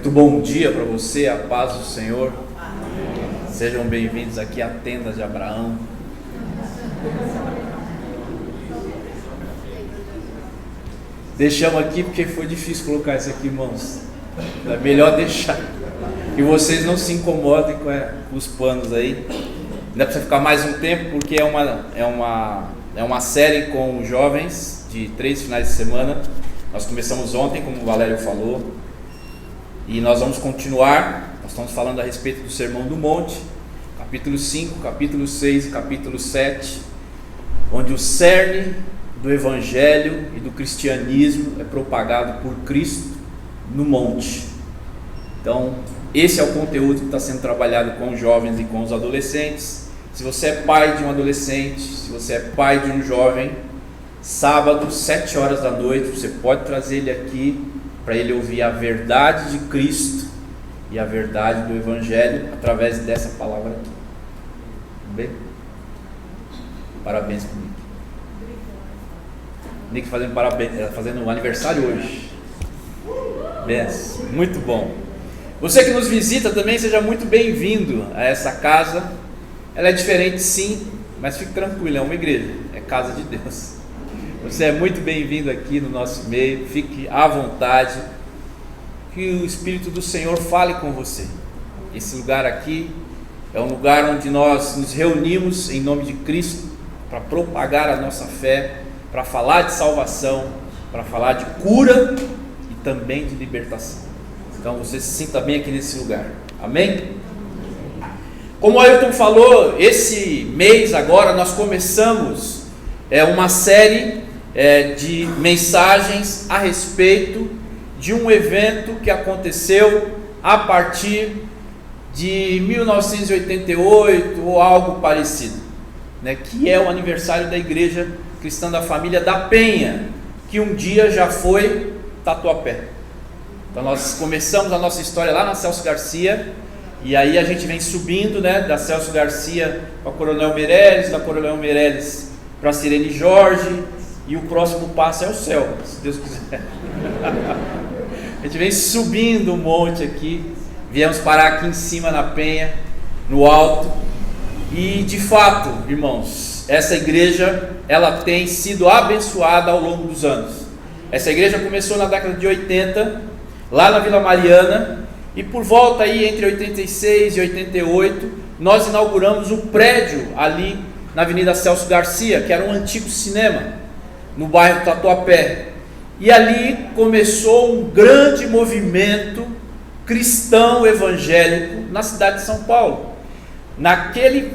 Muito bom dia para você, a paz do Senhor. Sejam bem-vindos aqui à tenda de Abraão. Deixamos aqui porque foi difícil colocar isso aqui, irmãos. É melhor deixar. E vocês não se incomodem com os panos aí. Ainda precisa ficar mais um tempo porque é uma série com jovens de 3 finais de semana. Nós começamos ontem, como o Valério falou. E nós vamos continuar. Nós estamos falando a respeito do Sermão do Monte, capítulo 5, capítulo 6 e capítulo 7, onde o cerne do Evangelho e do cristianismo é propagado por Cristo no monte. Então, esse é o conteúdo que está sendo trabalhado com os jovens e com os adolescentes. Se você é pai de um adolescente, se você é pai de um jovem, sábado, 7 horas da noite, você pode trazer ele aqui para ele ouvir a verdade de Cristo e a verdade do Evangelho através dessa palavra aqui. Tudo bem? Parabéns para o Nick. Nick fazendo aniversário hoje. Benção. Muito bom. Você que nos visita também, seja muito bem-vindo a essa casa. Ela é diferente sim, mas fique tranquilo, é uma igreja, é casa de Deus. Você é muito bem-vindo aqui no nosso meio, fique à vontade, que o Espírito do Senhor fale com você. Esse lugar aqui é um lugar onde nós nos reunimos em nome de Cristo para propagar a nossa fé, para falar de salvação, para falar de cura e também de libertação. Então você se sinta bem aqui nesse lugar, amém? Como o Ailton falou, esse mês agora nós começamos uma série de mensagens a respeito de um evento que aconteceu a partir de 1988 ou algo parecido, que é o aniversário da Igreja Cristã da Família da Penha, que um dia já foi Tatuapé. Então nós começamos a nossa história lá na Celso Garcia, e aí a gente vem subindo, da Celso Garcia para Coronel Meireles, da Coronel Meireles para Sirene Jorge, e o próximo passo é o céu, se Deus quiser. A gente vem subindo um monte aqui, viemos parar aqui em cima na Penha, no alto, e de fato, irmãos, essa igreja, ela tem sido abençoada ao longo dos anos. Essa igreja começou na década de 80, lá na Vila Mariana, e por volta aí entre 86 e 88, nós inauguramos o prédio ali na Avenida Celso Garcia, que era um antigo cinema, no bairro Tatuapé. E ali começou um grande movimento cristão evangélico na cidade de São Paulo. Naquele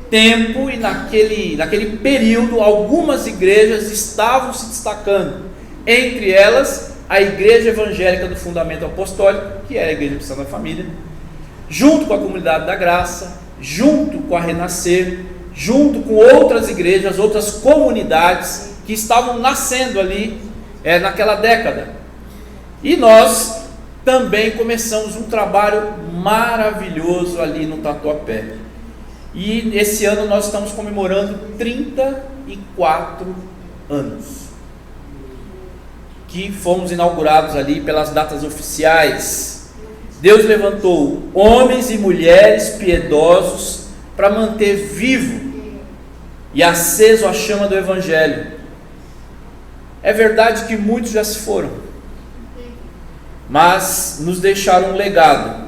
tempo e naquele período, algumas igrejas estavam se destacando, entre elas a Igreja Evangélica do Fundamento Apostólico, que era a Igreja Cristã da Família, junto com a Comunidade da Graça, junto com a Renascer, junto com outras igrejas, outras comunidades que estavam nascendo ali naquela década. E nós também começamos um trabalho maravilhoso ali no Tatuapé. E esse ano nós estamos comemorando 34 anos que fomos inaugurados ali pelas datas oficiais. Deus levantou homens e mulheres piedosos para manter vivo e aceso a chama do Evangelho. É verdade que muitos já se foram, mas nos deixaram um legado.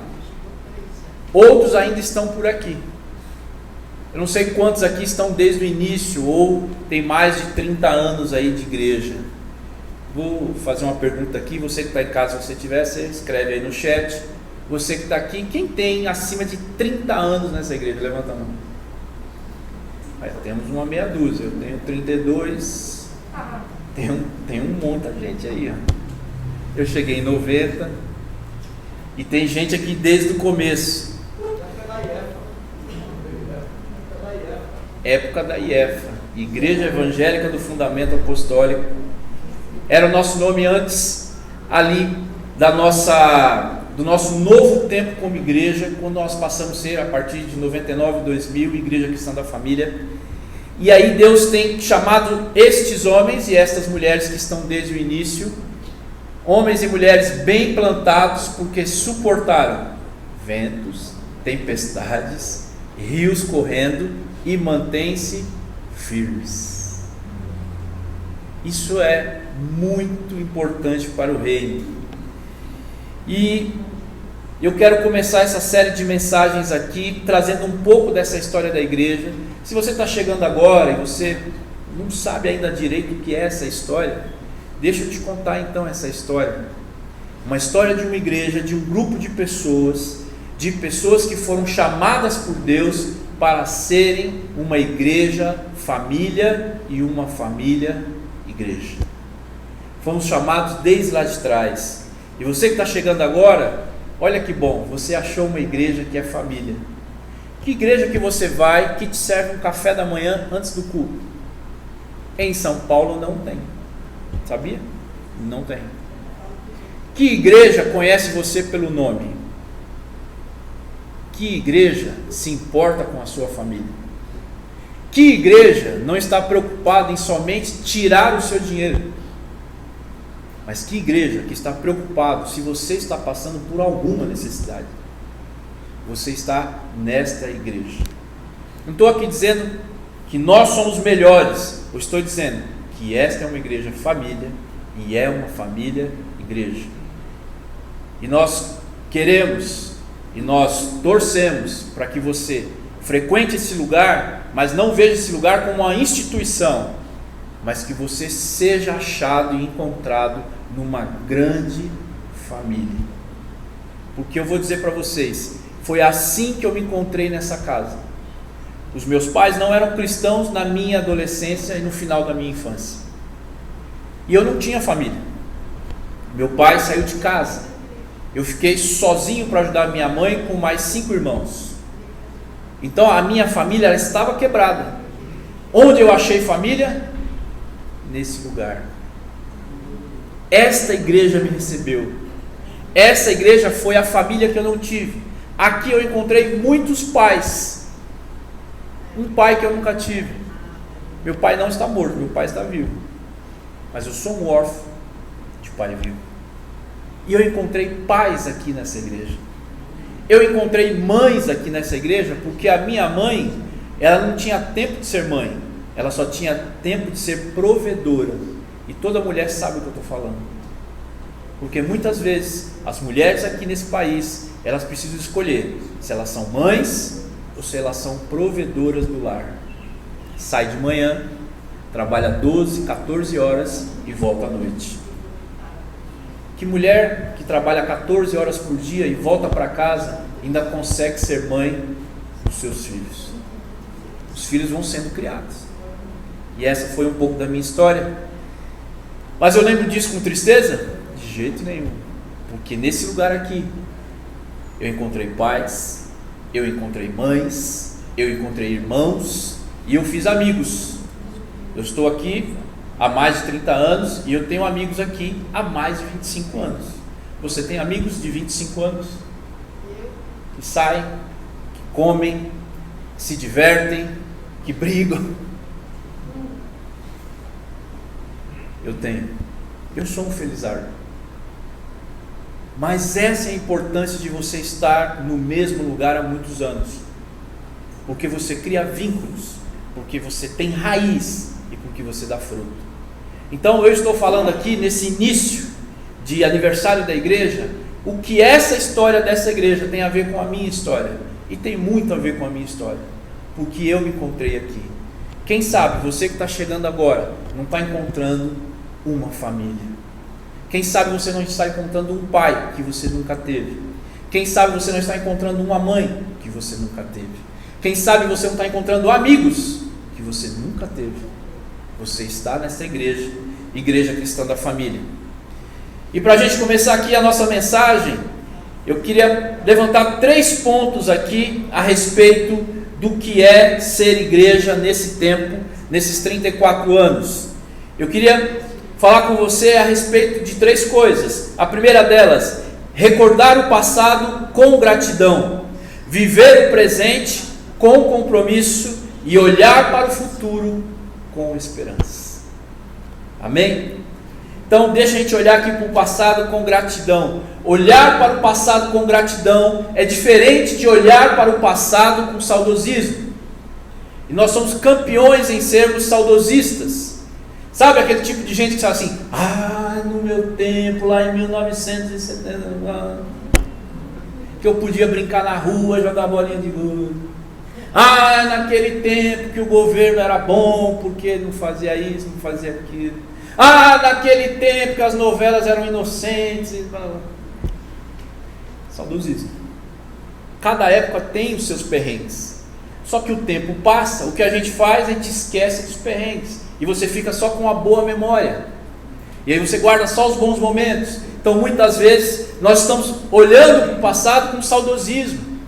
Outros ainda estão por aqui. Eu não sei quantos aqui estão desde o início ou tem mais de 30 anos aí de igreja. Vou fazer uma pergunta aqui. Você que está em casa, se você tiver, você escreve aí no chat. Você que está aqui, quem tem acima de 30 anos nessa igreja? Levanta a mão. Aí, temos uma meia dúzia. Eu tenho 32. Tem um monte de gente aí, ó. Eu cheguei em 90 e tem gente aqui desde o começo. Época da IEFA, Igreja Evangélica do Fundamento Apostólico. Era o nosso nome antes ali do nosso novo tempo como igreja, quando nós passamos a ser, a partir de 99, 2000, Igreja Cristã da Família. E aí Deus tem chamado estes homens e estas mulheres que estão desde o início homens e mulheres bem plantados, porque suportaram ventos, tempestades, rios correndo e mantêm-se firmes. Isso é muito importante para o reino. E eu quero começar essa série de mensagens aqui trazendo um pouco dessa história da igreja. Se você está chegando agora e você não sabe ainda direito o que é essa história, deixa eu te contar então essa história. Uma história de uma igreja, de um grupo de pessoas que foram chamadas por Deus para serem uma igreja família e uma família igreja. Fomos chamados desde lá de trás. E você que está chegando agora, olha que bom, você achou uma igreja que é família. Que igreja que você vai que te serve um café da manhã antes do culto? Em São Paulo não tem. Sabia? Não tem. Que igreja conhece você pelo nome? Que igreja se importa com a sua família? Que igreja não está preocupada em somente tirar o seu dinheiro? Mas que igreja que está preocupado se você está passando por alguma necessidade? Você está nesta igreja. Não estou aqui dizendo que nós somos melhores. Eu estou dizendo que esta é uma igreja família e é uma família igreja. E nós queremos e nós torcemos para que você frequente esse lugar, mas não veja esse lugar como uma instituição, mas que você seja achado e encontrado numa grande família. Porque eu vou dizer para vocês, foi assim que eu me encontrei nessa casa. Os meus pais não eram cristãos na minha adolescência e no final da minha infância. E eu não tinha família. Meu pai saiu de casa. Eu fiquei sozinho para ajudar minha mãe com mais 5 irmãos. Então a minha família ela estava quebrada. Onde eu achei família? Nesse lugar. Esta igreja me recebeu. Essa igreja foi a família que eu não tive. Aqui eu encontrei muitos pais. Um pai que eu nunca tive. Meu pai não está morto, meu pai está vivo. Mas eu sou um órfão de pai vivo. E eu encontrei pais aqui nessa igreja. Eu encontrei mães aqui nessa igreja, porque a minha mãe, ela não tinha tempo de ser mãe. Ela só tinha tempo de ser provedora. E toda mulher sabe o que eu estou falando. Porque muitas vezes, as mulheres aqui nesse país, elas precisam escolher se elas são mães ou se elas são provedoras do lar. Sai de manhã, trabalha 12, 14 horas e volta à noite. Que mulher que trabalha 14 horas por dia e volta para casa ainda consegue ser mãe dos seus filhos? Os filhos vão sendo criados. E essa foi um pouco da minha história. Mas eu lembro disso com tristeza? De jeito nenhum. Porque nesse lugar aqui eu encontrei pais, eu encontrei mães, eu encontrei irmãos e eu fiz amigos. Eu estou aqui há mais de 30 anos e eu tenho amigos aqui há mais de 25 anos. Você tem amigos de 25 anos? Que saem, que comem, que se divertem, que brigam? Eu tenho. Eu sou um felizardo. Mas essa é a importância de você estar no mesmo lugar há muitos anos. Porque você cria vínculos, porque você tem raiz e porque você dá fruto. Então eu estou falando aqui nesse início de aniversário da igreja, o que essa história dessa igreja tem a ver com a minha história. E tem muito a ver com a minha história, porque eu me encontrei aqui. Quem sabe você que está chegando agora não está encontrando uma família. Quem sabe você não está encontrando um pai que você nunca teve. Quem sabe você não está encontrando uma mãe que você nunca teve. Quem sabe você não está encontrando amigos que você nunca teve. Você está nessa igreja, Igreja Cristã da Família. E para a gente começar aqui a nossa mensagem, eu queria levantar 3 pontos aqui a respeito do que é ser igreja nesse tempo, nesses 34 anos. Eu queria falar com você a respeito de 3 coisas. A primeira delas, recordar o passado com gratidão, viver o presente com compromisso e olhar para o futuro com esperança. Amém? Então deixa a gente olhar aqui para o passado com gratidão. Olhar para o passado com gratidão é diferente de olhar para o passado com saudosismo. E nós somos campeões em sermos saudosistas. Sabe aquele tipo de gente que fala assim: no meu tempo, lá em 1970, que eu podia brincar na rua, jogar bolinha de gude. Naquele tempo que o governo era bom, porque não fazia isso, não fazia aquilo. Naquele tempo que as novelas eram inocentes. Saudosismo. Cada época tem os seus perrengues. Só que o tempo passa, o que a gente faz, a gente esquece dos perrengues. E você fica só com uma boa memória. E aí você guarda só os bons momentos. Então muitas vezes nós estamos olhando para o passado com saudosismo.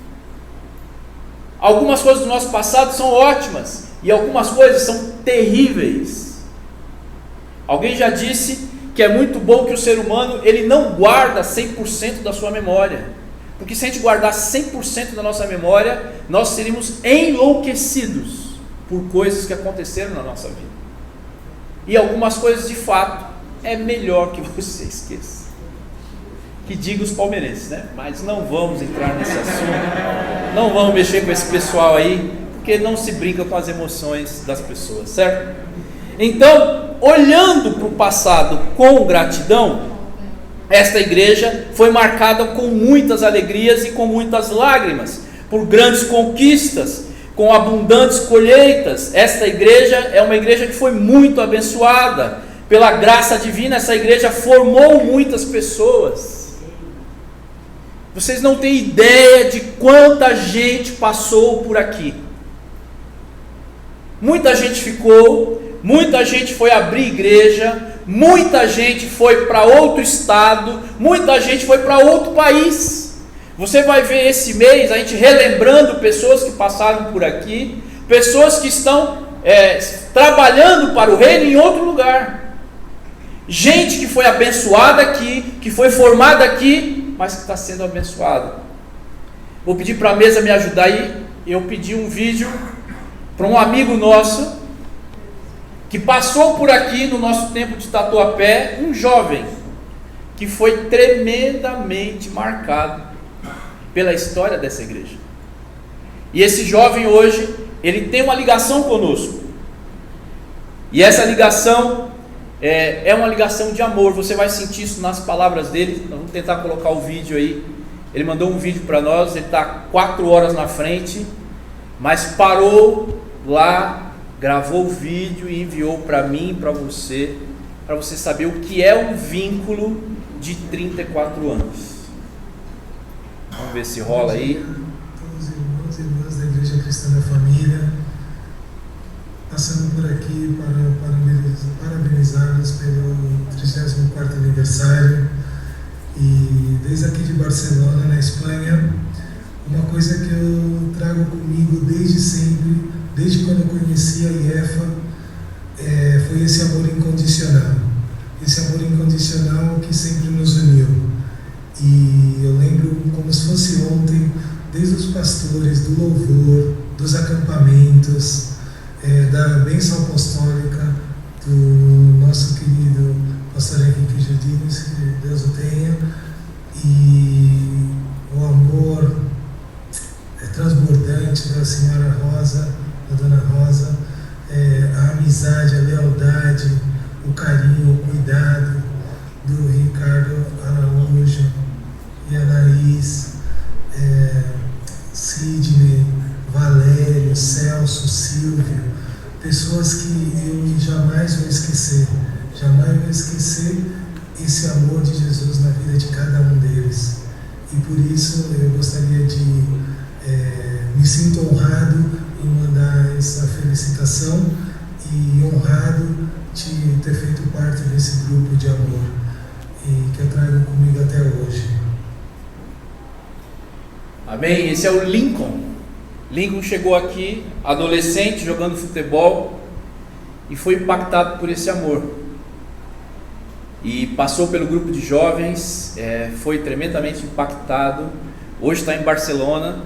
Algumas coisas do nosso passado são ótimas e algumas coisas são terríveis. Alguém já disse que é muito bom que o ser humano ele não guarda 100% da sua memória. Porque se a gente guardar 100% da nossa memória, nós seríamos enlouquecidos por coisas que aconteceram na nossa vida. E algumas coisas de fato é melhor que você esqueça. Que diga os palmeirenses, né? Mas não vamos entrar nesse assunto, não vamos mexer com esse pessoal aí, porque não se brinca com as emoções das pessoas, certo? Então, olhando para o passado com gratidão, esta igreja foi marcada com muitas alegrias e com muitas lágrimas, por grandes conquistas, com abundantes colheitas. Esta igreja é uma igreja que foi muito abençoada, pela graça divina. Essa igreja formou muitas pessoas. Vocês não têm ideia de quanta gente passou por aqui. Muita gente ficou, muita gente foi abrir igreja, muita gente foi para outro estado, muita gente foi para outro país. Você vai ver esse mês a gente relembrando pessoas que passaram por aqui, pessoas que estão trabalhando para o reino em outro lugar. Gente que foi abençoada aqui, que foi formada aqui, mas que está sendo abençoada. Vou pedir para a mesa me ajudar aí. Eu pedi um vídeo para um amigo nosso que passou por aqui no nosso tempo de Tatuapé, um jovem que foi tremendamente marcado pela história dessa igreja. E esse jovem hoje, ele tem uma ligação conosco. E essa ligação é uma ligação de amor. Você vai sentir isso nas palavras dele. Nós vamos tentar colocar o vídeo aí. Ele mandou um vídeo para nós. Ele está 4 horas na frente, mas parou lá, gravou o vídeo e enviou para mim e para você saber o que é um vínculo de 34 anos. Vamos ver se rola aí. Todos os irmãos e irmãs da Igreja Cristã da Família, passando por aqui para parabenizá-los pelo 34º aniversário. E desde aqui de Barcelona, na Espanha, uma coisa que eu trago comigo desde sempre, desde quando eu conheci a IEFA, foi esse amor incondicional. Esse amor incondicional que sempre nos uniu. E eu lembro como se fosse ontem, desde os pastores, do louvor, dos acampamentos, da bênção apostólica, do nosso querido pastor Henrique Judines, que Deus o tenha, e o amor transbordante da senhora Rosa, da dona Rosa, a amizade, a lealdade, o carinho, o cuidado do Ricardo Araújo e Anaís, Sidney, Valério, Celso, Silvio, pessoas que eu jamais vou esquecer esse amor de Jesus na vida de cada um deles. E por isso eu gostaria de me sinto honrado em mandar essa felicitação e honrado de ter feito parte desse grupo de amor e que eu trago comigo até hoje. Amém? Esse é o Lincoln. Lincoln chegou aqui, adolescente, jogando futebol, e foi impactado por esse amor. E passou pelo grupo de jovens, foi tremendamente impactado. Hoje está em Barcelona,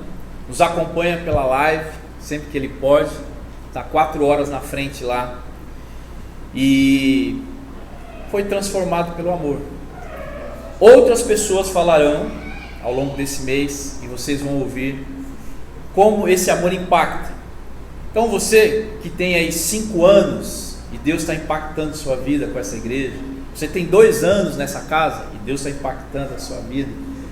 nos acompanha pela live, sempre que ele pode. Está 4 horas na frente lá. E foi transformado pelo amor. Outras pessoas falarão ao longo desse mês, e vocês vão ouvir como esse amor impacta. Então você que tem aí 5 anos e Deus está impactando sua vida com essa igreja, você tem 2 anos nessa casa e Deus está impactando a sua vida,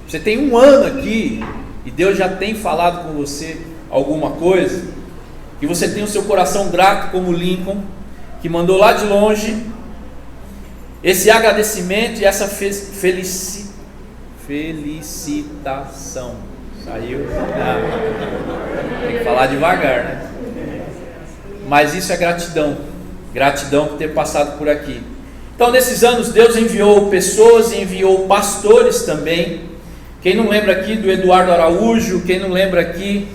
você tem 1 ano aqui e Deus já tem falado com você alguma coisa, e você tem o seu coração grato como Lincoln, que mandou lá de longe esse agradecimento e essa felicitação. Saiu? Tem que falar devagar, né? Mas isso é gratidão. Gratidão por ter passado por aqui. Então, nesses anos, Deus enviou pessoas e enviou pastores também. Quem não lembra aqui do Eduardo Araújo? Quem não lembra aqui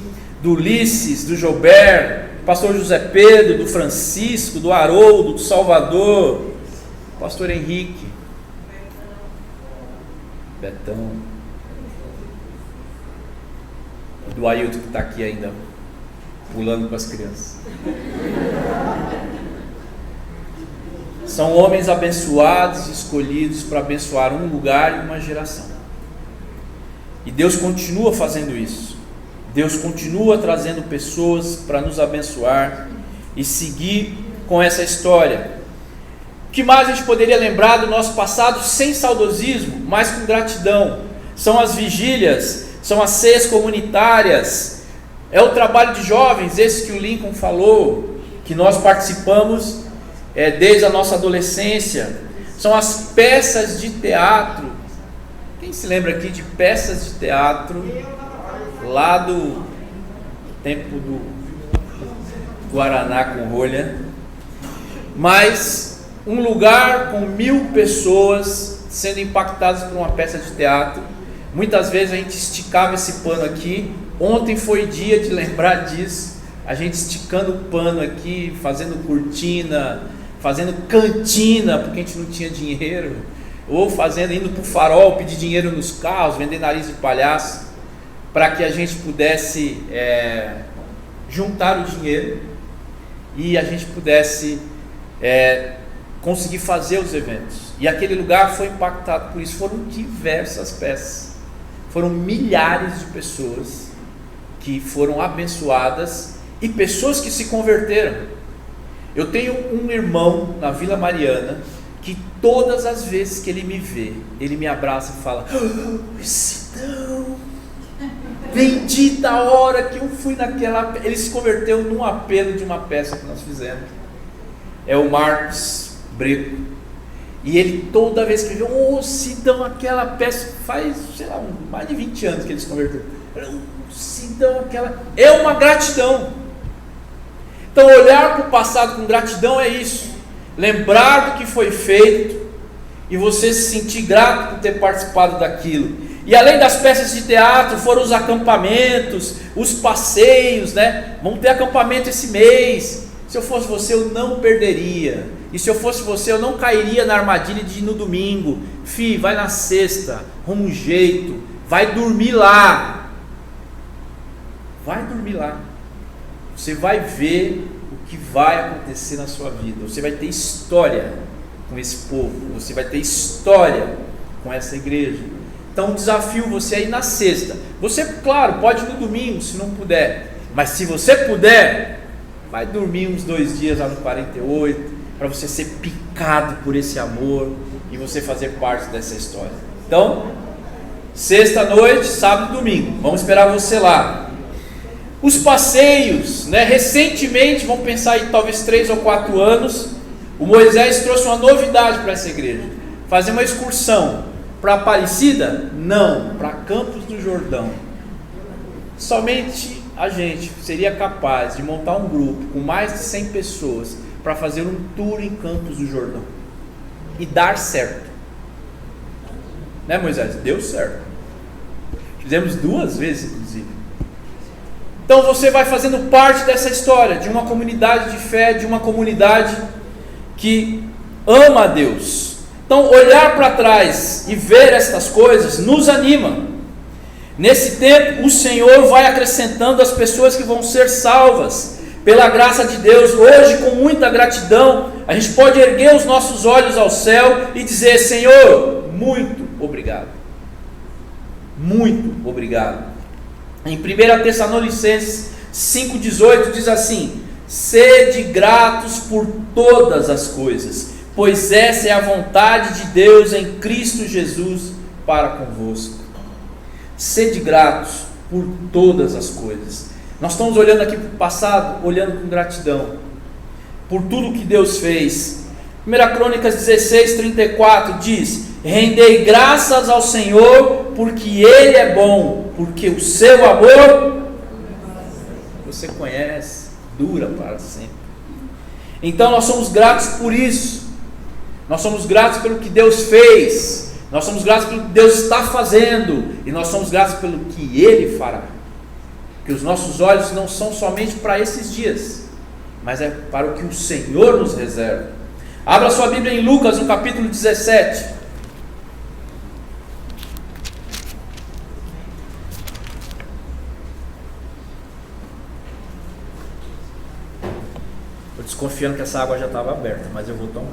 do Ulisses, do Joubert, do pastor José Pedro, do Francisco, do Haroldo, do Salvador, pastor Henrique, Betão, e do Ailton, que está aqui ainda pulando com as crianças. São homens abençoados, escolhidos para abençoar um lugar e uma geração. E Deus continua fazendo isso. Deus continua trazendo pessoas para nos abençoar e seguir com essa história. O que mais a gente poderia lembrar do nosso passado sem saudosismo, mas com gratidão? São as vigílias, são as ceias comunitárias, é o trabalho de jovens, esse que o Lincoln falou, que nós participamos desde a nossa adolescência. São as peças de teatro. Quem se lembra aqui de peças de teatro lá do tempo do Guaraná com rolha? Mas um lugar com 1000 pessoas sendo impactadas por uma peça de teatro. Muitas vezes a gente esticava esse pano aqui. Ontem foi dia de lembrar disso, a gente esticando o pano aqui, fazendo cortina, fazendo cantina, porque a gente não tinha dinheiro, ou indo para o farol, pedir dinheiro nos carros, vender nariz de palhaço, para que a gente pudesse juntar o dinheiro e a gente pudesse conseguir fazer os eventos. E aquele lugar foi impactado por isso. Foram diversas peças, foram milhares de pessoas que foram abençoadas e pessoas que se converteram. Eu tenho um irmão na Vila Mariana que todas as vezes que ele me vê, ele me abraça e fala: Sidão, bendita a hora que eu fui naquela... Ele se converteu num apelo de uma peça que nós fizemos. É o Marcos Breco. E ele toda vez que me vê: Sidão, aquela peça, faz, sei lá, mais de 20 anos que ele se converteu. Sidão, aquela... É uma gratidão. Então, olhar para o passado com gratidão é isso. Lembrar do que foi feito e você se sentir grato por ter participado daquilo. E além das peças de teatro, foram os acampamentos, os passeios, né? Vamos ter acampamento esse mês. Se eu fosse você, eu não perderia. E se eu fosse você, eu não cairia na armadilha de ir no domingo. Vai na sexta, arruma um jeito, vai dormir lá. Vai dormir lá. Você vai ver o que vai acontecer na sua vida. Você vai ter história com esse povo. Você vai ter história com essa igreja. Então desafio você aí na sexta. Você, claro, pode ir no domingo se não puder. Mas se você puder, vai dormir uns 2 dias lá no 48, para você ser picado por esse amor e você fazer parte dessa história. Então, sexta noite, sábado e domingo. Vamos esperar você lá. Os passeios, né? Recentemente, vamos pensar em talvez 3 ou 4 anos, o Moisés trouxe uma novidade para essa igreja: fazer uma excursão para Aparecida? Não, para Campos do Jordão. Somente a gente seria capaz de montar um grupo com mais de 100 pessoas para fazer um tour em Campos do Jordão e dar certo, né, Moisés? Deu certo. Fizemos 2 vezes, inclusive. Então você vai fazendo parte dessa história, de uma comunidade de fé, de uma comunidade que ama a Deus. Então olhar para trás e ver estas coisas nos anima. Nesse tempo o Senhor vai acrescentando as pessoas que vão ser salvas pela graça de Deus. Hoje, com muita gratidão, a gente pode erguer os nossos olhos ao céu e dizer: Senhor, muito obrigado. Muito obrigado. Em 1 Tessalonicenses 5,18 diz assim: sede gratos por todas as coisas, pois essa é a vontade de Deus em Cristo Jesus para convosco. Sede gratos por todas as coisas. Nós estamos olhando aqui para o passado, olhando com gratidão por tudo que Deus fez. 1 Crônicas 16:34 diz: rendei graças ao Senhor, porque Ele é bom, porque o seu amor, você conhece, dura para sempre. Então nós somos gratos por isso. Nós somos gratos pelo que Deus fez. Nós somos gratos pelo que Deus está fazendo. E nós somos gratos pelo que Ele fará. Que os nossos olhos não são somente para esses dias, mas é para o que o Senhor nos reserva. Abra sua Bíblia em Lucas, no capítulo 17. Estou desconfiando que essa água já estava aberta, mas eu vou tomar.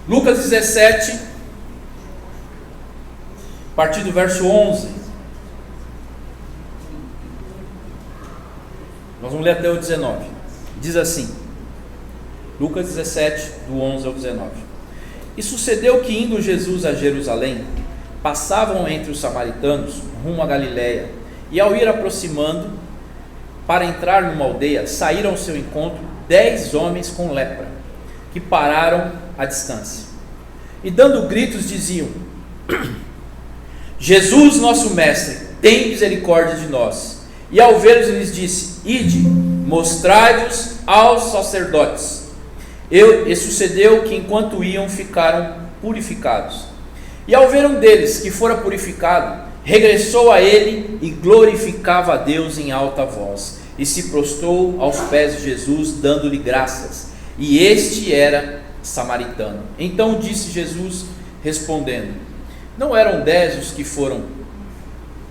Lucas 17, a partir do verso 11. Nós vamos ler até o 19. Diz assim, Lucas 17, do 11 ao 19. E sucedeu que, indo Jesus a Jerusalém, passavam entre os samaritanos rumo a Galiléia, e ao ir aproximando para entrar numa aldeia, saíram ao seu encontro 10 homens com lepra, que pararam à distância, e dando gritos diziam: Jesus, nosso mestre, tem misericórdia de nós. E ao vê-los lhes disse: ide, mostrai-vos aos sacerdotes. E sucedeu que enquanto iam, ficaram purificados. E ao ver um deles que fora purificado, regressou a ele e glorificava a Deus em alta voz, e se prostrou aos pés de Jesus, dando-lhe graças. E este era samaritano. Então disse Jesus, respondendo: não eram 10 os que foram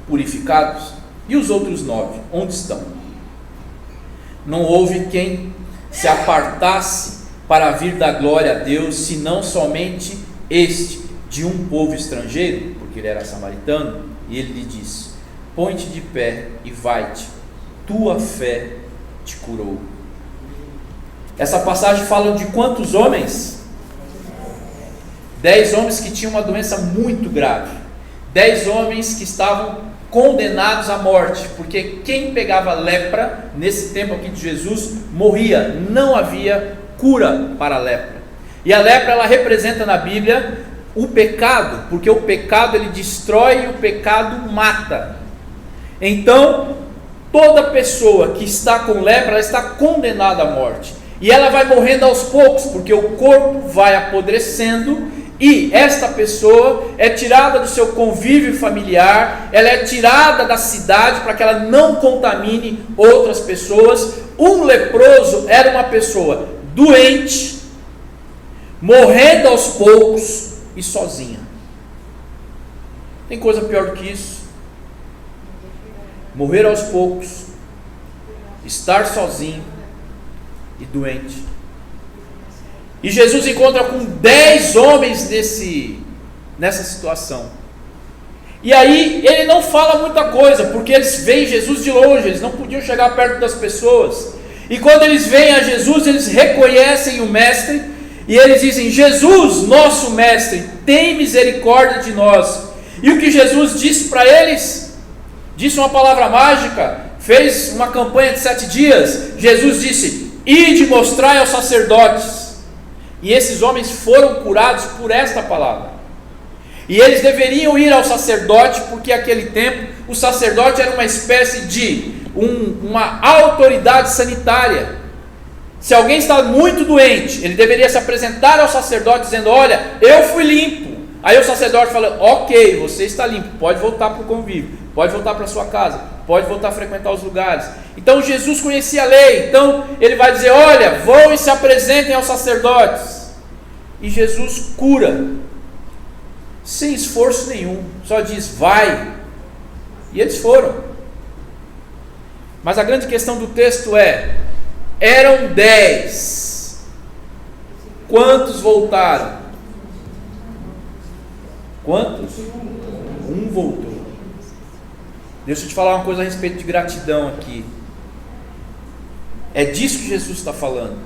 purificados? E os outros 9, onde estão? Não houve quem se apartasse para vir dar glória a Deus, senão somente este, de um povo estrangeiro, porque ele era samaritano. E ele lhe disse: põe-te de pé e vai-te, tua fé te curou. Essa passagem fala de quantos homens? 10 homens que tinham uma doença muito grave. 10 homens que estavam condenados à morte, porque quem pegava lepra, nesse tempo aqui de Jesus, morria. Não havia cura para a lepra. E a lepra, ela representa na Bíblia o pecado, porque o pecado ele destrói e o pecado mata. Então, toda pessoa que está com lepra, ela está condenada à morte. E ela vai morrendo aos poucos, porque o corpo vai apodrecendo, e esta pessoa é tirada do seu convívio familiar, ela é tirada da cidade para que ela não contamine outras pessoas. Um leproso era uma pessoa doente, morrendo aos poucos e sozinha. Tem coisa pior do que isso? Morrer aos poucos, estar sozinho e doente. E Jesus encontra com 10 homens nessa situação. E aí ele não fala muita coisa, porque eles veem Jesus de longe, eles não podiam chegar perto das pessoas. E quando eles veem a Jesus, eles reconhecem o mestre, e eles dizem: Jesus, nosso mestre, tem misericórdia de nós. E o que Jesus disse para eles? Disse uma palavra mágica, fez uma campanha de 7 dias. Jesus disse: ide mostrai aos sacerdotes. E esses homens foram curados por esta palavra. E eles deveriam ir ao sacerdote, porque naquele tempo o sacerdote era uma espécie de uma autoridade sanitária. Se alguém está muito doente, ele deveria se apresentar ao sacerdote dizendo: olha, eu fui limpo. Aí o sacerdote fala: ok, você está limpo, pode voltar para o convívio, pode voltar para a sua casa, pode voltar a frequentar os lugares. Então Jesus conhecia a lei, então ele vai dizer: olha, vão e se apresentem aos sacerdotes. E Jesus cura, sem esforço nenhum, só diz: vai E eles foram. Mas a grande questão do texto é: eram 10. Quantos voltaram? Quantos? Um voltou. Deixa eu te falar uma coisa a respeito de gratidão aqui. É disso que Jesus está falando.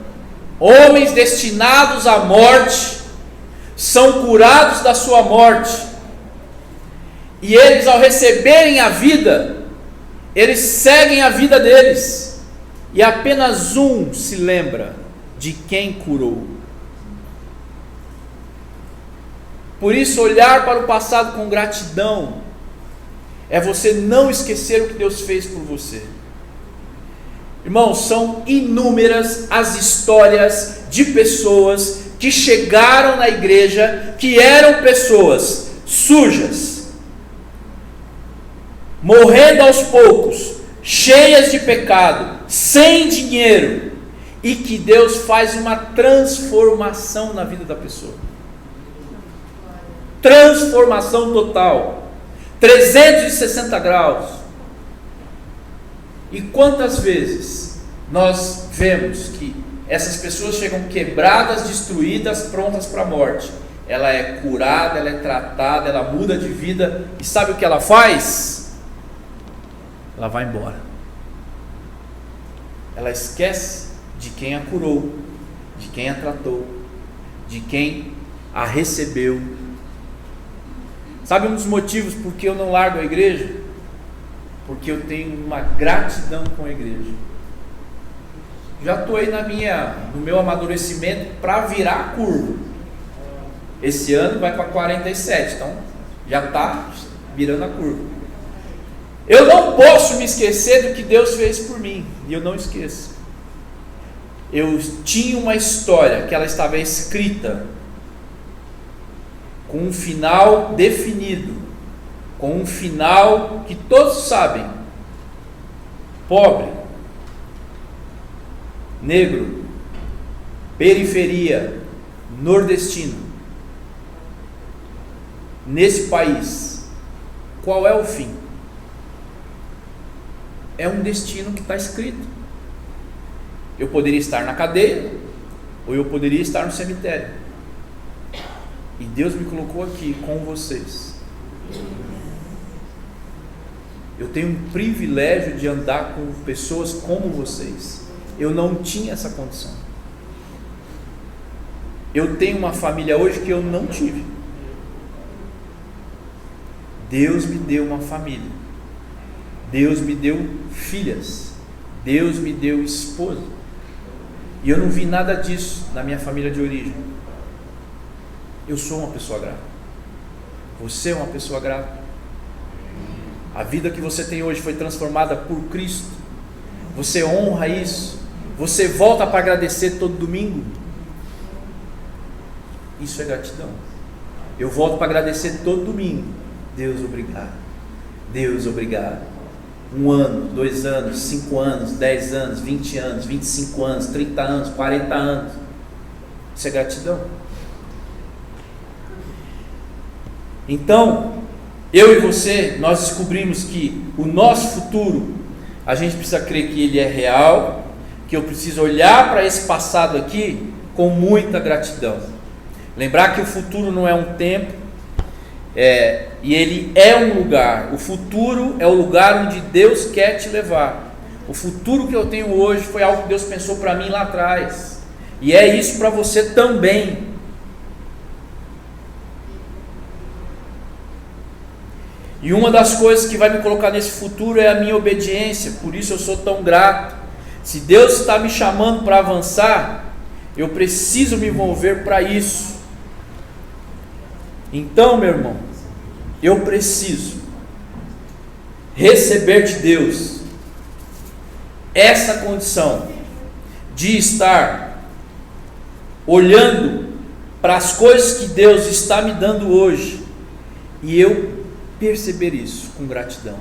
Homens destinados à morte são curados da sua morte. E eles, ao receberem a vida, eles seguem a vida deles. E apenas um se lembra de quem curou. Por isso, olhar para o passado com gratidão é você não esquecer o que Deus fez por você. Irmãos, são inúmeras as histórias de pessoas que chegaram na igreja, que eram pessoas sujas, morrendo aos poucos, cheias de pecado, sem dinheiro, e que Deus faz uma transformação na vida da pessoa. Transformação total, 360 graus. E quantas vezes nós vemos que essas pessoas chegam quebradas, destruídas, prontas para a morte? Ela é curada, ela é tratada, ela muda de vida, e sabe o que ela faz? Ela vai embora. Ela esquece de quem a curou, de quem a tratou, de quem a recebeu. Sabe um dos motivos por que eu não largo a igreja? Porque eu tenho uma gratidão com a igreja. Já estou aí no meu amadurecimento para virar a curva. Esse ano vai para 47, então já está virando a curva. Eu não posso me esquecer do que Deus fez por mim, e eu não esqueço. Eu tinha uma história que ela estava escrita, com um final definido, com um final que todos sabem: pobre, negro, periferia, nordestino. Nesse país, qual é o fim? É um destino que está escrito. Eu poderia estar na cadeia, ou eu poderia estar no cemitério. E Deus me colocou aqui com vocês. Eu tenho um privilégio de andar com pessoas como vocês. Eu não tinha essa condição. Eu tenho uma família hoje que eu não tive. Deus me deu uma família. Deus me deu filhas. Deus me deu esposa. E eu não vi nada disso na minha família de origem. Eu sou uma pessoa grata. Você é uma pessoa grata. A vida que você tem hoje foi transformada por Cristo. Você honra isso. Você volta para agradecer todo domingo. Isso é gratidão. Eu volto para agradecer todo domingo. Deus, obrigado. Deus, obrigado. 1 ano, 2 anos, 5 anos, 10 anos, 20 anos, 25 anos, 30 anos, 40 anos. Isso é gratidão. Então, eu e você, nós descobrimos que o nosso futuro, a gente precisa crer que ele é real, que eu preciso olhar para esse passado aqui com muita gratidão. Lembrar que o futuro não é um tempo, e ele é um lugar. O futuro é o lugar onde Deus quer te levar. O futuro que eu tenho hoje foi algo que Deus pensou para mim lá atrás, e é isso para você também. E uma das coisas que vai me colocar nesse futuro é a minha obediência. Por isso eu sou tão grato. Se Deus está me chamando para avançar, eu preciso me envolver para isso. Então, meu irmão, eu preciso receber de Deus essa condição de estar olhando para as coisas que Deus está me dando hoje, e eu perceber isso com gratidão.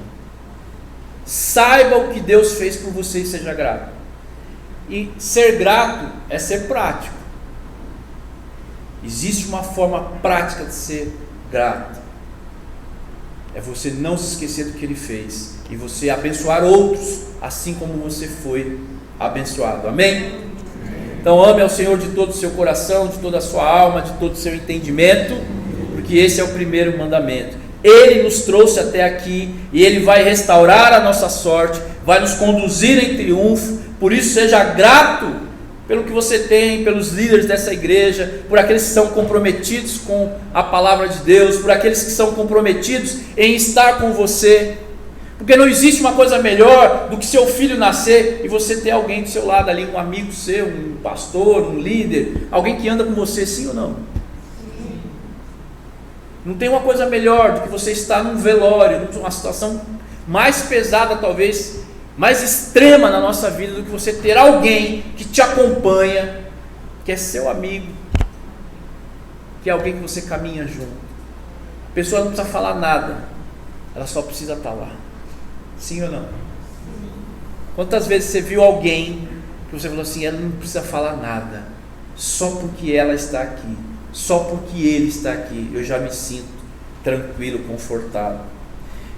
Saiba o que Deus fez por você e seja grato. E ser grato é ser prático. Existe uma forma prática de ser grato. é você não se esquecer do que Ele fez e você abençoar outros, assim como você foi abençoado. Amém? Então ame ao Senhor de todo o seu coração, de toda a sua alma, de todo o seu entendimento, porque esse é o primeiro mandamento. Ele nos trouxe até aqui e Ele vai restaurar a nossa sorte, vai nos conduzir em triunfo. Por isso seja grato pelo que você tem, pelos líderes dessa igreja, por aqueles que são comprometidos com a palavra de Deus, por aqueles que são comprometidos em estar com você, porque não existe uma coisa melhor do que seu filho nascer e você ter alguém do seu lado ali, um amigo seu, um pastor, um líder, alguém que anda com você, sim ou não? Não tem uma coisa melhor do que você estar num velório, numa situação mais pesada talvez, mais extrema na nossa vida, do que você ter alguém que te acompanha, que é seu amigo, que é alguém que você caminha junto. A pessoa não precisa falar nada, ela só precisa estar lá. Sim ou não? Quantas vezes você viu alguém que você falou assim, ela não precisa falar nada, só porque ela está aqui, só porque ele está aqui, eu já me sinto tranquilo, confortável.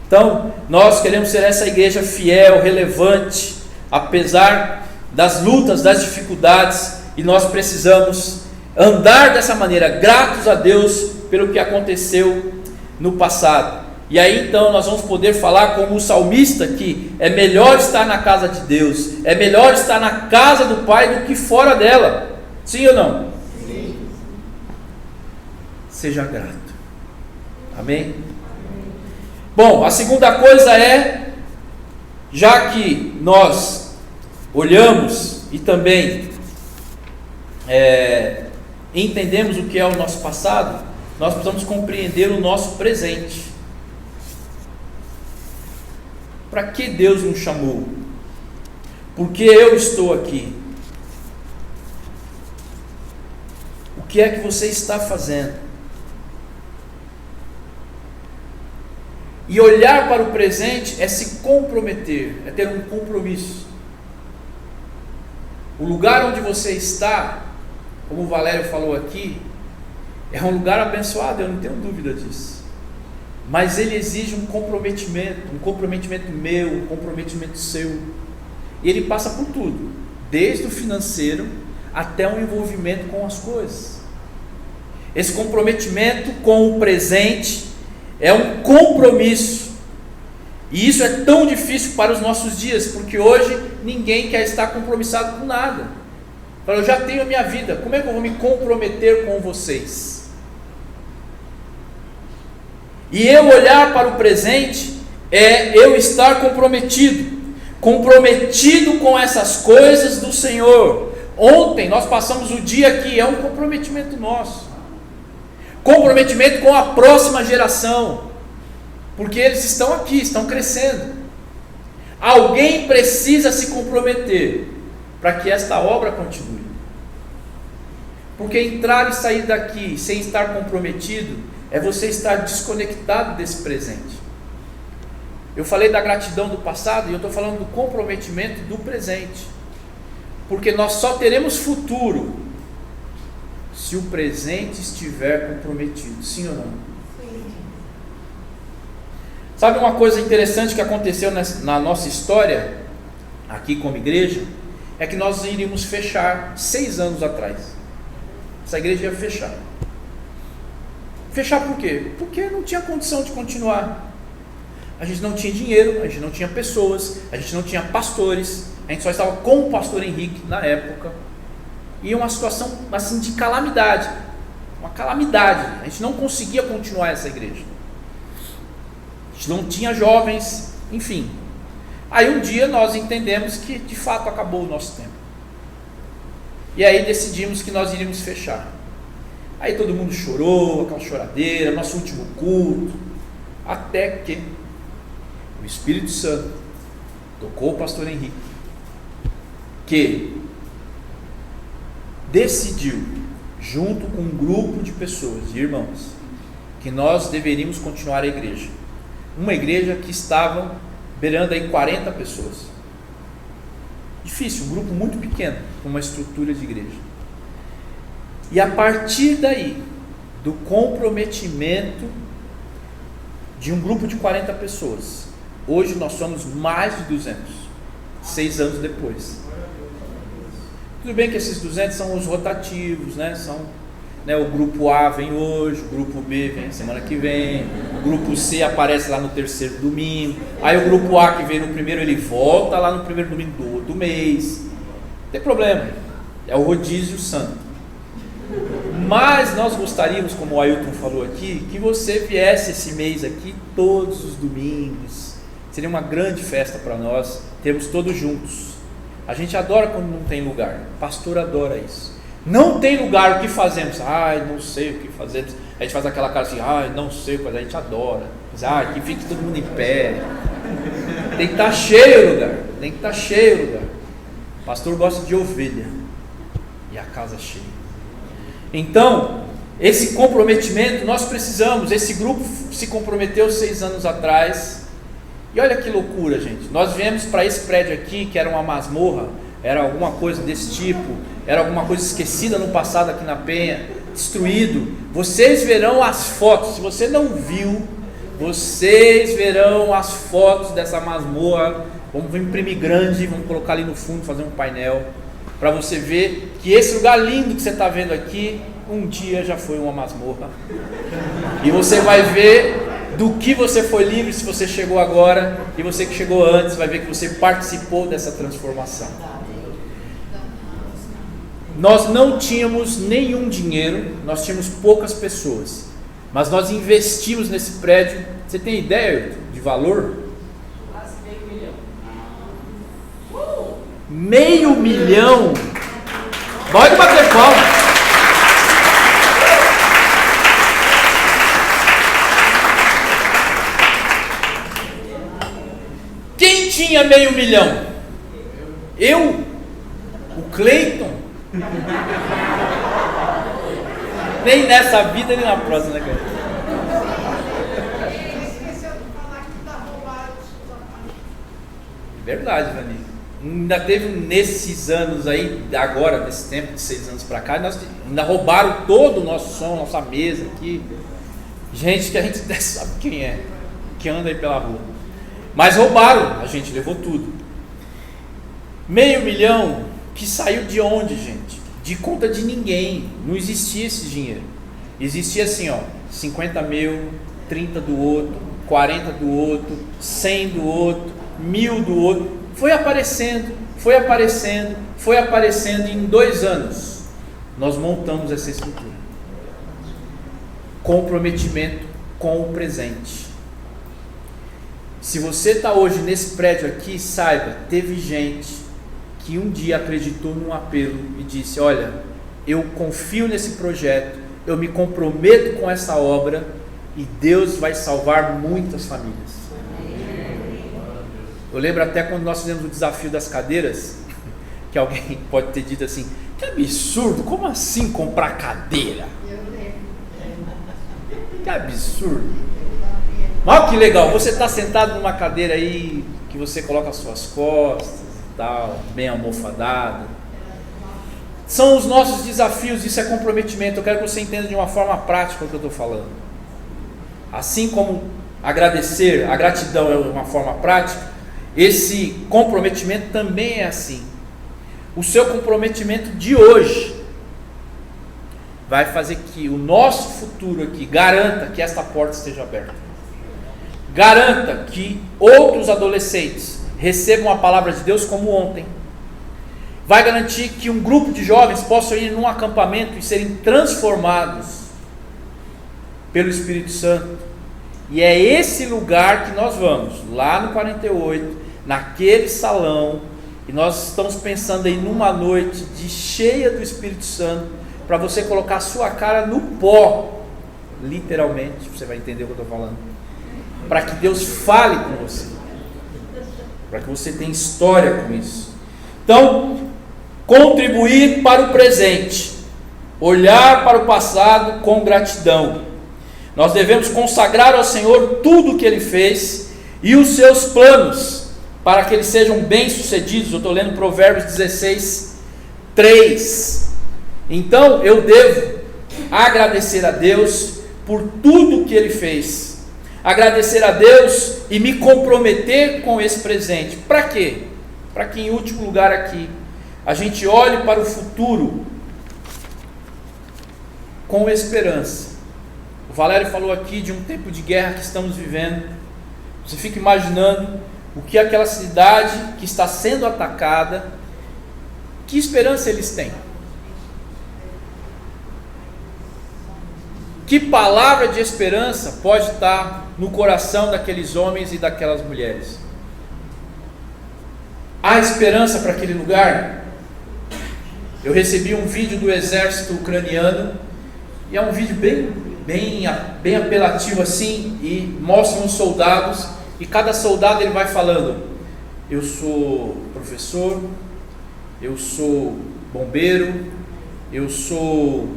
Então, nós queremos ser essa igreja fiel, relevante, apesar das lutas, das dificuldades, e nós precisamos andar dessa maneira, gratos a Deus pelo que aconteceu no passado. E aí então nós vamos poder falar como o salmista, que é melhor estar na casa de Deus, é melhor estar na casa do Pai do que fora dela. Sim ou não? Sim. Seja grato. Amém? Bom, a segunda coisa é, já que nós olhamos e também entendemos o que é o nosso passado, nós precisamos compreender o nosso presente. Para que Deus nos chamou? Por que eu estou aqui? O que é que você está fazendo? E olhar para o presente é se comprometer, é ter um compromisso. O lugar onde você está, como o Valério falou aqui, é um lugar abençoado, eu não tenho dúvida disso. Mas ele exige um comprometimento meu, um comprometimento seu. E ele passa por tudo, desde o financeiro até o envolvimento com as coisas. Esse comprometimento com o presente é um compromisso, e isso é tão difícil para os nossos dias, porque hoje ninguém quer estar compromissado com nada. Eu já tenho a minha vida, como é que eu vou me comprometer com vocês? E eu olhar para o presente é eu estar comprometido com essas coisas do Senhor. Ontem nós passamos o dia aqui, é um comprometimento nosso. Comprometimento com a próxima geração, porque eles estão aqui, estão crescendo. Alguém precisa se comprometer para que esta obra continue, porque entrar e sair daqui sem estar comprometido é você estar desconectado desse presente. Eu falei da gratidão do passado e eu estou falando do comprometimento do presente, porque nós só teremos futuro se o presente estiver comprometido, sim ou não? Sim. Sabe uma coisa interessante que aconteceu na nossa história, aqui como igreja, é que nós iríamos fechar 6 anos atrás. Essa igreja ia fechar. Fechar por quê? Porque não tinha condição de continuar. A gente não tinha dinheiro, a gente não tinha pessoas, a gente não tinha pastores, a gente só estava com o pastor Henrique na época. E uma situação assim de calamidade, uma calamidade, a gente não conseguia continuar essa igreja, a gente não tinha jovens, enfim. Aí um dia nós entendemos que de fato acabou o nosso tempo, e aí decidimos que nós iríamos fechar. Aí todo mundo chorou, aquela choradeira, nosso último culto, até que o Espírito Santo tocou o pastor Henrique, que decidiu, junto com um grupo de pessoas, de irmãos, que nós deveríamos continuar a igreja. Uma igreja que estava beirando aí 40 pessoas. Difícil, um grupo muito pequeno, com uma estrutura de igreja. E a partir daí, do comprometimento de um grupo de 40 pessoas. Hoje nós somos mais de 200, 6 anos depois. Tudo bem que esses 200 são os rotativos, né? O grupo A vem hoje, o grupo B vem semana que vem, o grupo C aparece lá no terceiro domingo, aí o grupo A que veio no primeiro, ele volta lá no primeiro domingo do outro mês. Não tem problema, é o rodízio santo. Mas nós gostaríamos, como o Ailton falou aqui, que você viesse esse mês aqui todos os domingos. Seria uma grande festa para nós, termos todos juntos. A gente adora quando não tem lugar, o pastor adora isso. Não tem lugar, o que fazemos? Ai, não sei o que fazemos. A gente faz aquela cara assim, ai, não sei o que fazer, a gente adora. Ai, que fique todo mundo em pé. Tem que estar cheio o lugar, tem que estar cheio o lugar. O pastor gosta de ovelha e a casa cheia. Então, esse comprometimento nós precisamos. Esse grupo se comprometeu 6 anos atrás. E olha que loucura, gente. Nós viemos para esse prédio aqui, que era uma masmorra, era alguma coisa desse tipo, era alguma coisa esquecida no passado aqui na Penha, destruído. Vocês verão as fotos. Se você não viu, vocês verão as fotos dessa masmorra. Vamos imprimir grande, vamos colocar ali no fundo, fazer um painel, para você ver que esse lugar lindo que você está vendo aqui, um dia já foi uma masmorra. E você vai ver do que você foi livre se você chegou agora, e você que chegou antes vai ver que você participou dessa transformação. Nós não tínhamos nenhum dinheiro, nós tínhamos poucas pessoas, mas nós investimos nesse prédio. Você tem ideia de valor? Quase $500.000. $500 milhão. Pode bater palma. Quem tinha $500 milhão? Eu? O Cleiton? Nem nessa vida nem na próxima, né, cara? Verdade, Vani. Ainda teve nesses anos aí, agora, nesse tempo de 6 anos pra cá, nós ainda roubaram todo o nosso som, nossa mesa aqui. Gente que a gente até sabe quem é, que anda aí pela rua. Mas roubaram, a gente levou tudo. $500 milhão que saiu de onde, gente? De conta de ninguém. Não existia esse dinheiro. Existia assim, ó, 50 mil, 30 do outro, 40 do outro, 100 do outro, 1000 do outro. Foi aparecendo, foi aparecendo, foi aparecendo. E em 2 anos nós montamos essa estrutura. Comprometimento com o presente. Se você está hoje nesse prédio aqui, saiba, teve gente que um dia acreditou num apelo e disse: olha, eu confio nesse projeto, eu me comprometo com essa obra e Deus vai salvar muitas famílias. Eu lembro até quando nós fizemos o desafio das cadeiras, que alguém pode ter dito assim: que absurdo, como assim comprar cadeira? Que absurdo. Olha que legal, você está sentado numa cadeira aí, que você coloca as suas costas, tal, bem almofadado. São os nossos desafios, isso é comprometimento. Eu quero que você entenda de uma forma prática o que eu estou falando. Assim como agradecer, a gratidão é uma forma prática, esse comprometimento também é assim. O seu comprometimento de hoje vai fazer que o nosso futuro aqui garanta que esta porta esteja aberta. Garanta que outros adolescentes recebam a palavra de Deus como ontem. Vai garantir que um grupo de jovens possam ir num acampamento e serem transformados pelo Espírito Santo. E é esse lugar que nós vamos, lá no 48, naquele salão, e nós estamos pensando em numa noite de cheia do Espírito Santo, para você colocar a sua cara no pó, literalmente, você vai entender o que eu estou falando, para que Deus fale com você, para que você tenha história com isso. Então, contribuir para o presente, olhar para o passado com gratidão. Nós devemos consagrar ao Senhor tudo o que Ele fez e os seus planos, para que eles sejam bem-sucedidos. Eu estou lendo Provérbios 16, 3. Então eu devo agradecer a Deus por tudo o que Ele fez. agradecer a Deus e me comprometer com esse presente. Para quê? Para que, em último lugar aqui, a gente olhe para o futuro com esperança. O Valério falou aqui de um tempo de guerra que estamos vivendo. Você fica imaginando o que aquela cidade que está sendo atacada, que esperança eles têm? Que palavra de esperança pode estar no coração daqueles homens e daquelas mulheres? Há esperança para aquele lugar? Eu recebi um vídeo do exército ucraniano, e é um vídeo bem apelativo assim, e mostra os soldados, e cada soldado ele vai falando: eu sou professor, eu sou bombeiro, eu sou...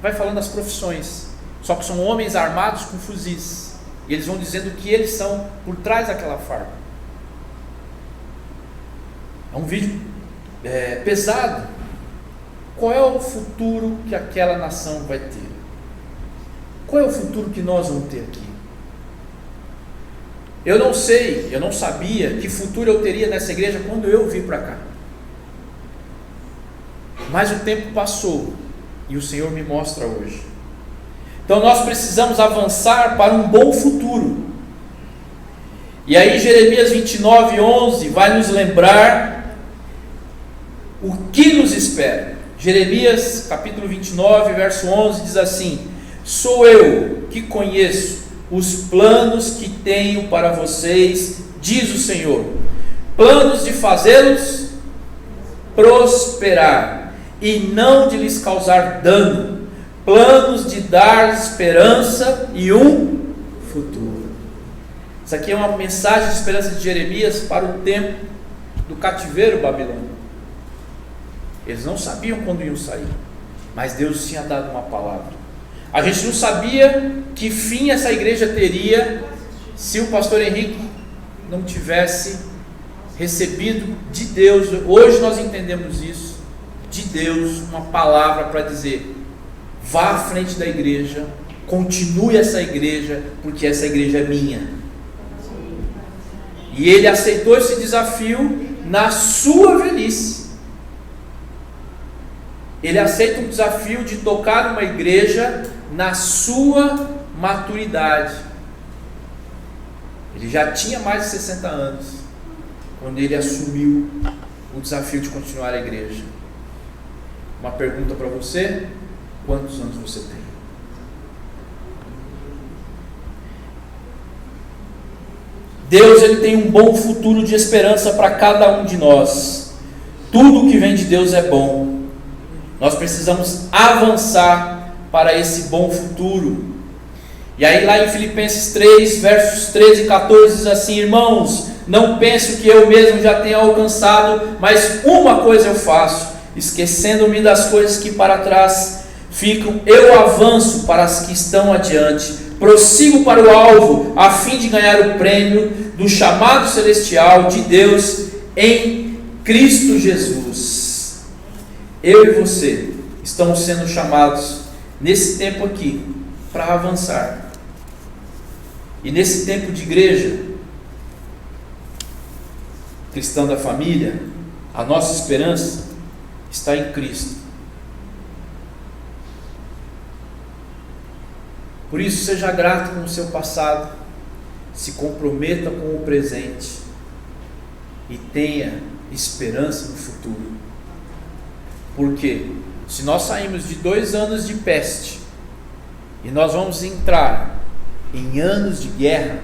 vai falando as profissões, só que são homens armados com fuzis, e eles vão dizendo o que eles são por trás daquela farda. É um vídeo pesado. Qual é o futuro que aquela nação vai ter? Qual é o futuro que nós vamos ter aqui? Eu não sei, eu não sabia que futuro eu teria nessa igreja quando eu vim para cá, mas o tempo passou e o Senhor me mostra hoje. Então nós precisamos avançar para um bom futuro. E aí Jeremias 29:11 vai nos lembrar o que nos espera. Jeremias capítulo 29, verso 11 diz assim: sou eu que conheço os planos que tenho para vocês, diz o Senhor, planos de fazê-los prosperar e não de lhes causar dano, planos de dar esperança e um futuro. Isso aqui é uma mensagem de esperança de Jeremias para o tempo do cativeiro babilônico. Eles não sabiam quando iam sair, mas Deus tinha dado uma palavra. A gente não sabia que fim essa igreja teria se o pastor Henrique não tivesse recebido de Deus. Hoje nós entendemos isso, de Deus, uma palavra para dizer: vá à frente da igreja, continue essa igreja, porque essa igreja é minha. E ele aceitou esse desafio na sua velhice. Ele aceita um desafio de tocar uma igreja na sua maturidade. Ele já tinha mais de 60 anos quando ele assumiu o desafio de continuar a igreja. Uma pergunta para você: quantos anos você tem? Deus, ele tem um bom futuro de esperança para cada um de nós. Tudo que vem de Deus é bom. Nós precisamos avançar para esse bom futuro. E aí lá em Filipenses 3, versos 13 e 14 diz assim: irmãos, não penso que eu mesmo já tenha alcançado, mas uma coisa eu faço, esquecendo-me das coisas que para trás ficam, eu avanço para as que estão adiante, prossigo para o alvo, a fim de ganhar o prêmio do chamado celestial de Deus em Cristo Jesus. Eu e você estamos sendo chamados nesse tempo aqui para avançar. E nesse tempo de igreja cristã da família, a nossa esperança está em Cristo. Por isso, seja grato com o seu passado, se comprometa com o presente e tenha esperança no futuro. Porque se nós saímos de 2 anos de peste e nós vamos entrar em anos de guerra,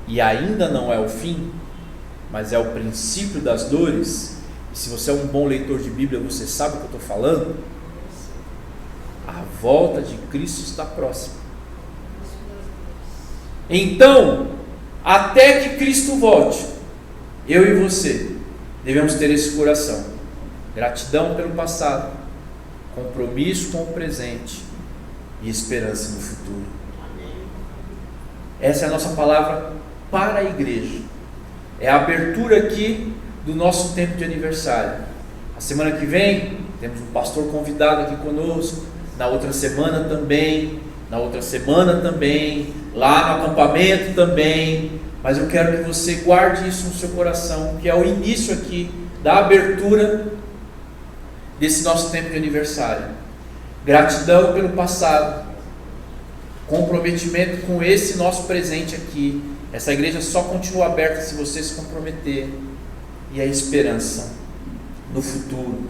e ainda não é o fim, mas é o princípio das dores, e se você é um bom leitor de Bíblia, você sabe o que eu estou falando, a volta de Cristo está próxima. Então, até que Cristo volte, eu e você devemos ter esse coração: gratidão pelo passado, compromisso com o presente e esperança no futuro. Essa é a nossa palavra para a igreja. É a abertura aqui do nosso tempo de aniversário. A semana que vem temos um pastor convidado aqui conosco, na outra semana também, na outra semana também, lá no acampamento também, mas eu quero que você guarde isso no seu coração, que é o início aqui da abertura desse nosso tempo de aniversário. Gratidão pelo passado, comprometimento com esse nosso presente aqui. Essa igreja só continua aberta se você se comprometer, e a esperança no futuro,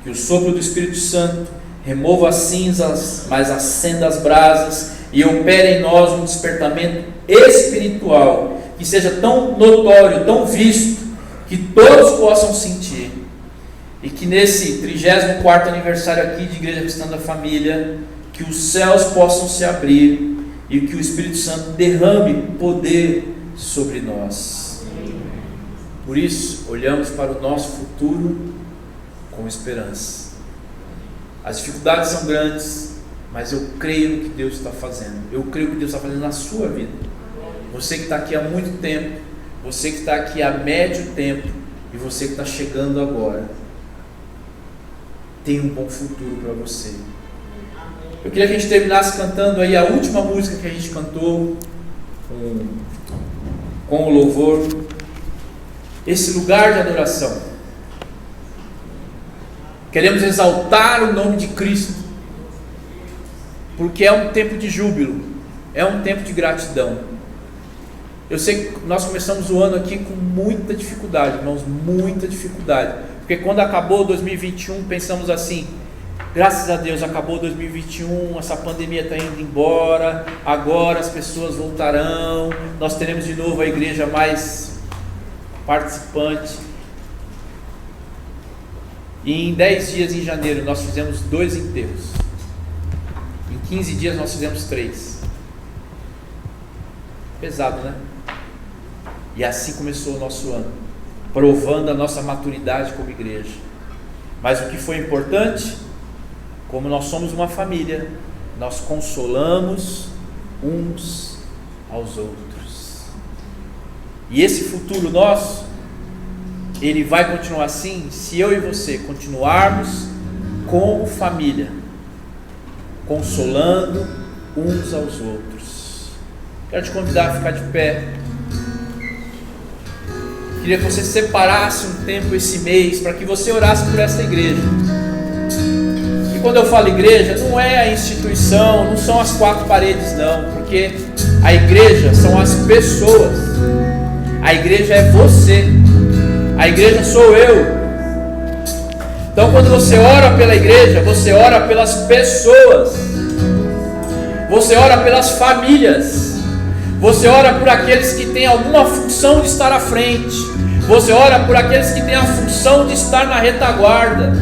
que o sopro do Espírito Santo remova as cinzas, mas acenda as brasas e opere em nós um despertamento espiritual que seja tão notório, tão visto, que todos possam sentir, e que nesse 34º aniversário aqui de Igreja Cristã da Família, que os céus possam se abrir e que o Espírito Santo derrame poder sobre nós. Por isso, olhamos para o nosso futuro com esperança. As dificuldades são grandes, mas eu creio no que Deus está fazendo. Eu creio que Deus está fazendo na sua vida. Você que está aqui há muito tempo, você que está aqui há médio tempo, e você que está chegando agora, tem um bom futuro para você. Eu queria que a gente terminasse cantando aí a última música que a gente cantou com o louvor, esse lugar de adoração. Queremos exaltar o nome de Cristo, porque é um tempo de júbilo, é um tempo de gratidão. Eu sei que nós começamos o ano aqui com muita dificuldade, irmãos, muita dificuldade, porque quando acabou 2021, pensamos assim: graças a Deus acabou 2021, essa pandemia está indo embora, agora as pessoas voltarão, nós teremos de novo a igreja mais participante. E em 10 dias em janeiro nós fizemos 2 enterros, em 15 dias nós fizemos 3. Pesado, né? E assim começou o nosso ano, provando a nossa maturidade como igreja. Mas o que foi importante, como nós somos uma família, nós consolamos uns aos outros. E esse futuro nosso, ele vai continuar assim se eu e você continuarmos como família, consolando uns aos outros. Quero te convidar a ficar de pé. Queria que você separasse um tempo esse mês para que você orasse por essa igreja. E quando eu falo igreja, não é a instituição, não são as 4 paredes não, porque a igreja são as pessoas. A igreja é você. A igreja sou eu. Então quando você ora pela igreja, você ora pelas pessoas. Você ora pelas famílias. Você ora por aqueles que têm alguma função de estar à frente. Você ora por aqueles que têm a função de estar na retaguarda.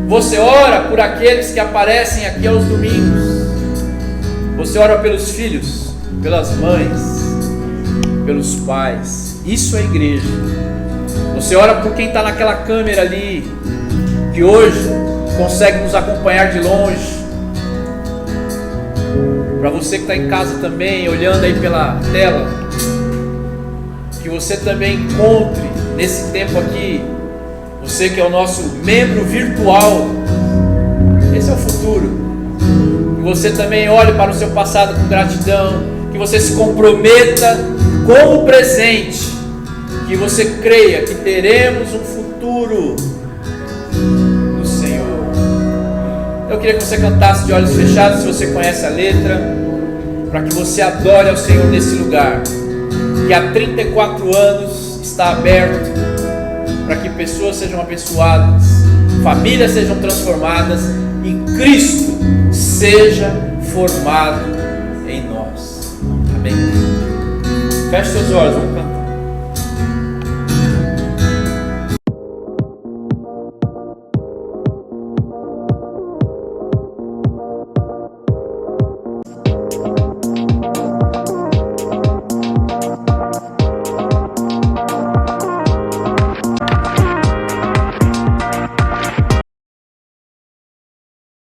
Você ora por aqueles que aparecem aqui aos domingos. Você ora pelos filhos, pelas mães, pelos pais. Isso é igreja. Você ora por quem está naquela câmera ali, que hoje consegue nos acompanhar de longe. Para você que está em casa também, olhando aí pela tela, que você também encontre nesse tempo aqui, você que é o nosso membro virtual, esse é o futuro. Que você também olhe para o seu passado com gratidão, que você se comprometa com o presente, que você creia que teremos um futuro no Senhor. Eu queria que você cantasse de olhos fechados, se você conhece a letra, para que você adore ao Senhor nesse lugar, que há 34 anos está aberto, para que pessoas sejam abençoadas, famílias sejam transformadas e Cristo seja formado em nós. Amém. Feche seus olhos, vamos cantar.